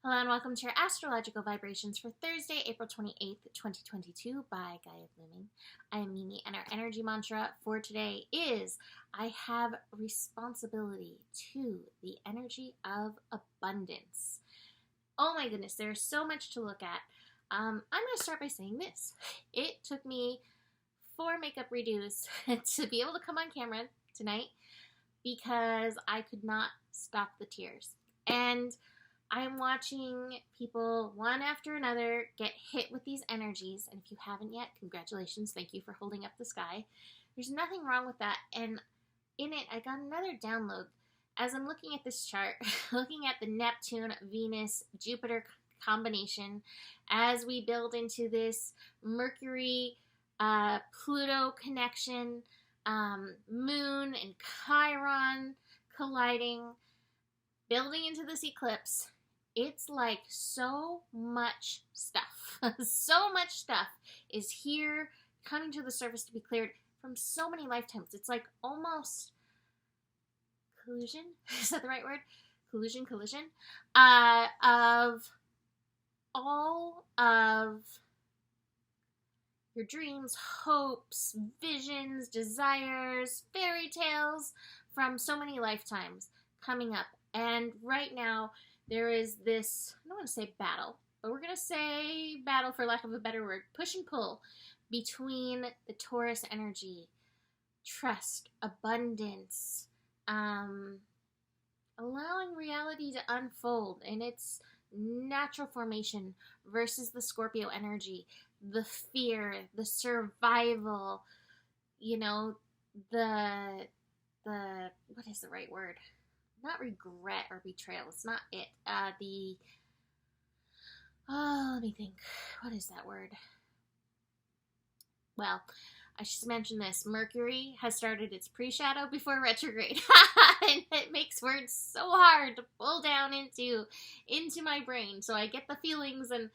Hello and welcome to your astrological vibrations for Thursday, April 28th, 2022 by Gaia Blooming. I am Mimi and our energy mantra for today is I have responsibility to the energy of abundance. Oh my goodness, there's so much to look at. I'm going to start by saying this. It took me 4 makeup redos to be able to come on camera tonight because I could not stop the tears. And I'm watching people one after another get hit with these energies, and if you haven't yet, congratulations, thank you for holding up the sky. There's nothing wrong with that, and in it, I got another download. As I'm looking at this chart, looking at the Neptune, Venus, Jupiter combination, as we build into this Mercury, Pluto connection, Moon and Chiron colliding, building into this eclipse. It's like so much stuff. So much stuff is here coming to the surface to be cleared from so many lifetimes. It's like almost collusion. Is that the right word? Collusion. Of all of your dreams, hopes, visions, desires, fairy tales from so many lifetimes coming up. And right now, there is this, I don't want to say battle, but we're going to say battle for lack of a better word, push and pull between the Taurus energy, trust, abundance, allowing reality to unfold in its natural formation versus the Scorpio energy, the fear, the survival, the what is the right word? Not regret or betrayal. It's not it. Let me think. What is that word? Well, I should mention this. Mercury has started its pre-shadow before retrograde. And it makes words so hard to pull down into my brain. So I get the feelings, and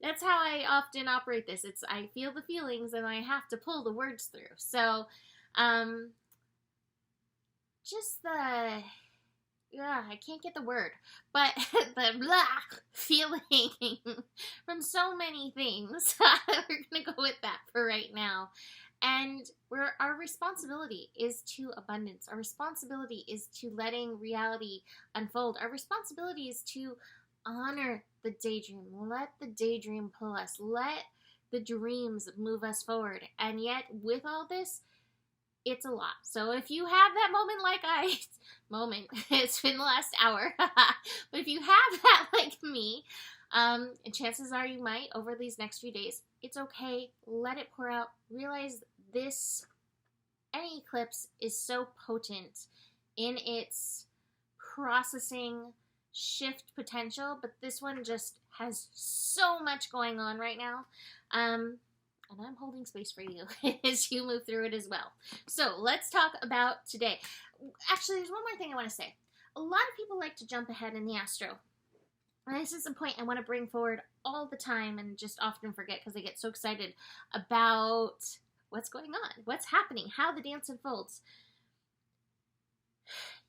that's how I often operate this. I feel the feelings and I have to pull the words through. So, just the... yeah, I can't get the word, but the blah feeling from so many things. We're going to go with that for right now. And our responsibility is to abundance. Our responsibility is to letting reality unfold. Our responsibility is to honor the daydream. Let the daydream pull us. Let the dreams move us forward. And yet, with all this, it's a lot. So if you have that moment, it's been the last hour, but if you have that like me, and chances are you might over these next few days, it's okay. Let it pour out. Realize any eclipse is so potent in its processing shift potential, but this one just has so much going on right now. And I'm holding space for you as you move through it as well. So let's talk about today. Actually, there's one more thing I want to say. A lot of people like to jump ahead in the astro. And this is a point I want to bring forward all the time and just often forget because I get so excited about what's going on, what's happening, how the dance unfolds.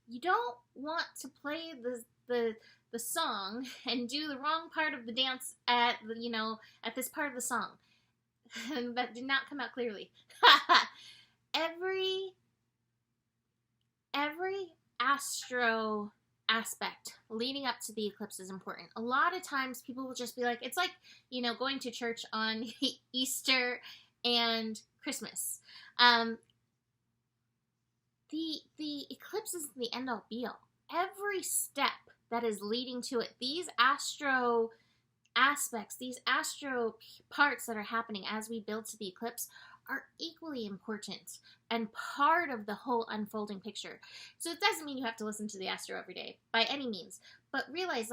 You don't want to play the song and do the wrong part of the dance at this part of the song. That did not come out clearly. Every astro aspect leading up to the eclipse is important. A lot of times people will just be like, it's like, going to church on Easter and Christmas. The eclipse is the end all be all. Every step that is leading to it, these astro aspects, these astro parts that are happening as we build to the eclipse are equally important and part of the whole unfolding picture. So it doesn't mean you have to listen to the astro every day by any means, but realize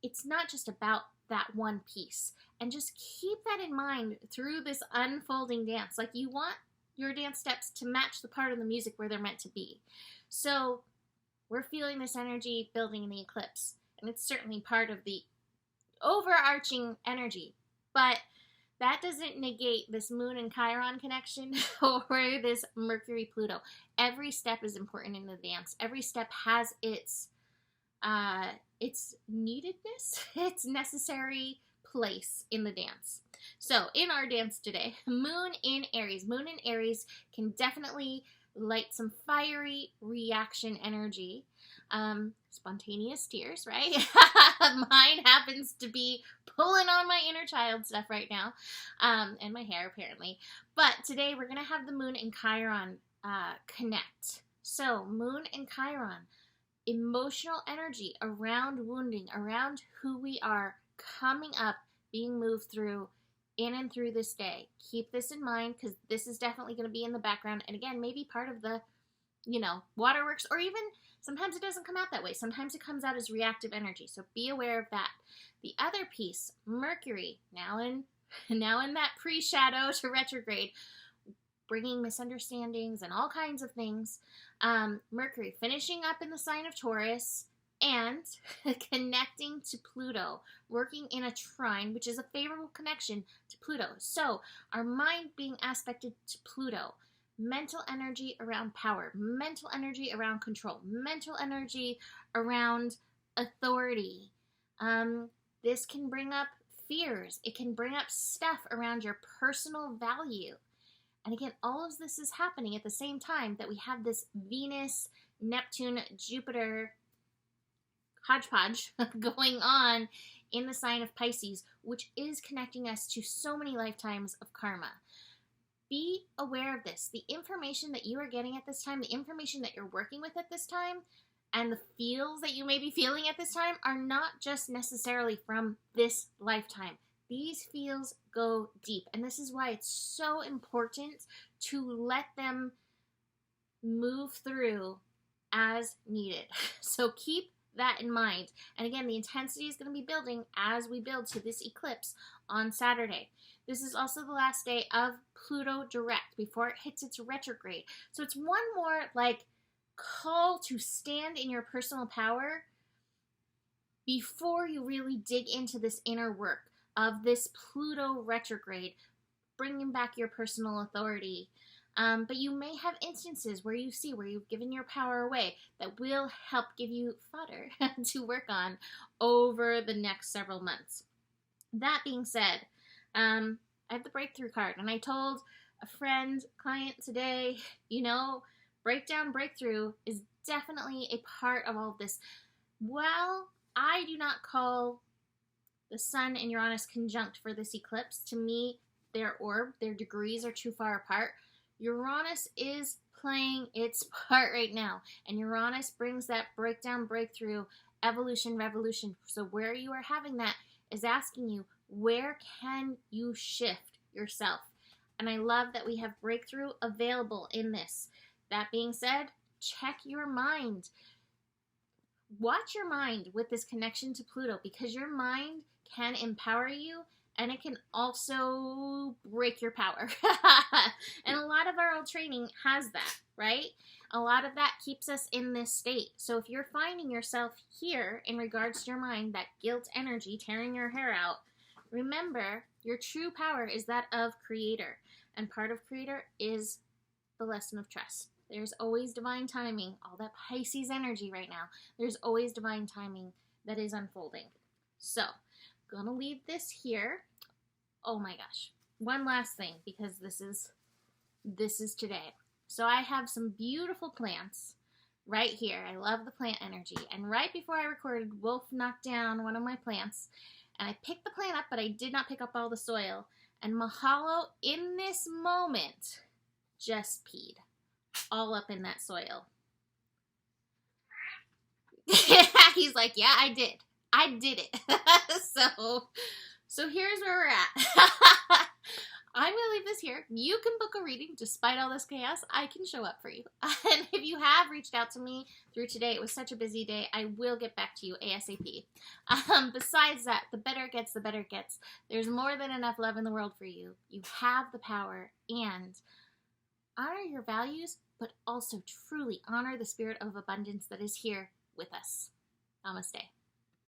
it's not just about that one piece, and just keep that in mind through this unfolding dance. You want your dance steps to match the part of the music where they're meant to be. So we're feeling this energy building in the eclipse, and it's certainly part of the overarching energy, but that doesn't negate this Moon and Chiron connection or this Mercury Pluto. Every step is important in the dance. Every step has its its neededness, its necessary place in the dance. So in our dance today, Moon in Aries. Moon in Aries can definitely light some fiery reaction energy. Spontaneous tears, right? Mine happens to be pulling on my inner child stuff right now, and my hair apparently. But today we're going to have the Moon and Chiron connect. So Moon and Chiron, emotional energy around wounding, around who we are, coming up, being moved through, in and through this day. Keep this in mind, because this is definitely going to be in the background, and again, maybe part of the, waterworks, or even sometimes it doesn't come out that way. Sometimes it comes out as reactive energy, so be aware of that. The other piece, Mercury, now in that pre-shadow to retrograde, bringing misunderstandings and all kinds of things. Mercury finishing up in the sign of Taurus and connecting to Pluto, working in a trine, which is a favorable connection to Pluto. So our mind being aspected to Pluto, mental energy around power, mental energy around control, mental energy around authority. This can bring up fears. It can bring up stuff around your personal value. And again, all of this is happening at the same time that we have this Venus, Neptune, Jupiter hodgepodge going on in the sign of Pisces, which is connecting us to so many lifetimes of karma. Be aware of this. The information that you are getting at this time, the information that you're working with at this time, and the feels that you may be feeling at this time are not just necessarily from this lifetime. These feels go deep, and this is why it's so important to let them move through as needed. So keep that in mind. And again, the intensity is going to be building as we build to this eclipse on Saturday. This is also the last day of Pluto direct before it hits its retrograde. So it's one more call to stand in your personal power before you really dig into this inner work of this Pluto retrograde, bringing back your personal authority. But you may have instances where you've given your power away that will help give you fodder to work on over the next several months. That being said, I have the breakthrough card, and I told a client today, breakdown, breakthrough is definitely a part of all of this. While I do not call the Sun and Uranus conjunct for this eclipse, to me, their degrees are too far apart. Uranus is playing its part right now, and Uranus brings that breakdown, breakthrough, evolution, revolution. So where you are having that is asking you, where can you shift yourself? And I love that we have breakthrough available in this. That being said, check your mind. Watch your mind with this connection to Pluto, because your mind can empower you, and it can also break your power. And a lot of our old training has that, right? A lot of that keeps us in this state. So if you're finding yourself here in regards to your mind, that guilt energy tearing your hair out, remember, your true power is that of Creator. And part of Creator is the lesson of trust. There's always divine timing. All that Pisces energy right now. There's always divine timing that is unfolding. So, gonna leave this here. Oh my gosh. One last thing, because this is today. So I have some beautiful plants right here. I love the plant energy. And right before I recorded, Wolf knocked down one of my plants. And I picked the plant up, but I did not pick up all the soil. And Mahalo, in this moment, just peed all up in that soil. He's like, yeah, I did. I did it. So here's where we're at. I'm going to leave this here. You can book a reading. Despite all this chaos, I can show up for you. And if you have reached out to me through today, it was such a busy day, I will get back to you ASAP. Besides that, the better it gets, the better it gets. There's more than enough love in the world for you. You have the power, and honor your values, but also truly honor the spirit of abundance that is here with us. Namaste.